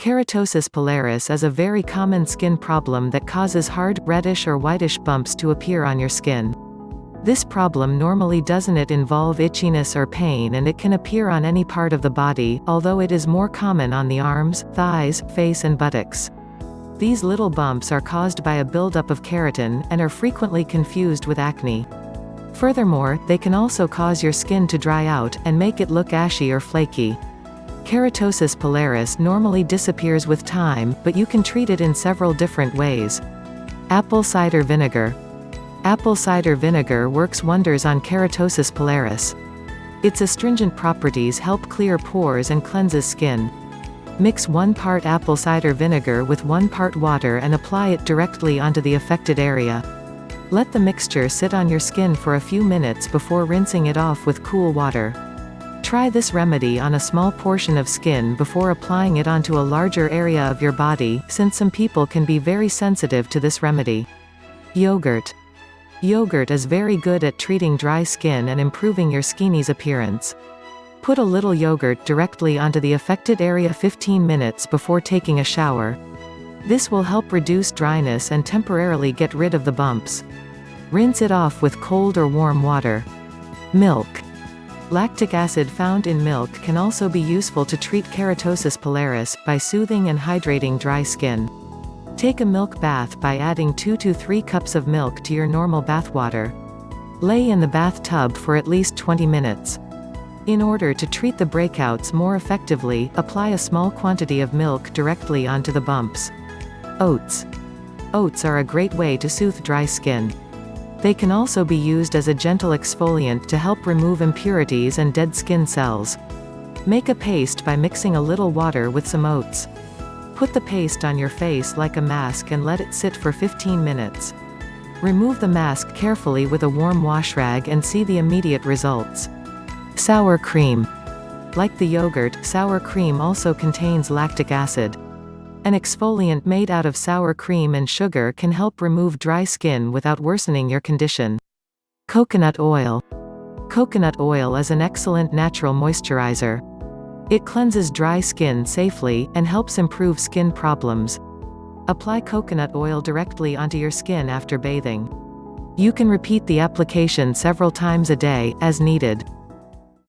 Keratosis pilaris is a very common skin problem that causes hard, reddish or whitish bumps to appear on your skin. This problem normally doesn't involve itchiness or pain, and it can appear on any part of the body, although it is more common on the arms, thighs, face and buttocks. These little bumps are caused by a buildup of keratin, and are frequently confused with acne. Furthermore, they can also cause your skin to dry out, and make it look ashy or flaky. Keratosis pilaris normally disappears with time, but you can treat it in several different ways. Apple cider vinegar. Apple cider vinegar works wonders on keratosis pilaris. Its astringent properties help clear pores and cleanses skin. Mix 1 part apple cider vinegar with 1 part water and apply it directly onto the affected area. Let the mixture sit on your skin for a few minutes before rinsing it off with cool water. Try this remedy on a small portion of skin before applying it onto a larger area of your body, since some people can be very sensitive to this remedy. Yogurt. Yogurt is very good at treating dry skin and improving your skin's appearance. Put a little yogurt directly onto the affected area 15 minutes before taking a shower. This will help reduce dryness and temporarily get rid of the bumps. Rinse it off with cold or warm water. Milk. Lactic acid found in milk can also be useful to treat keratosis pilaris, by soothing and hydrating dry skin. Take a milk bath by adding 2 to 3 cups of milk to your normal bath water. Lay in the bathtub for at least 20 minutes. In order to treat the breakouts more effectively, apply a small quantity of milk directly onto the bumps. Oats. Oats are a great way to soothe dry skin. They can also be used as a gentle exfoliant to help remove impurities and dead skin cells. Make a paste by mixing a little water with some oats. Put the paste on your face like a mask and let it sit for 15 minutes. Remove the mask carefully with a warm wash rag and see the immediate results. Sour cream. Like the yogurt, sour cream also contains lactic acid. An exfoliant made out of sour cream and sugar can help remove dry skin without worsening your condition. Coconut oil. Coconut oil is an excellent natural moisturizer. It cleanses dry skin safely, and helps improve skin problems. Apply coconut oil directly onto your skin after bathing. You can repeat the application several times a day, as needed.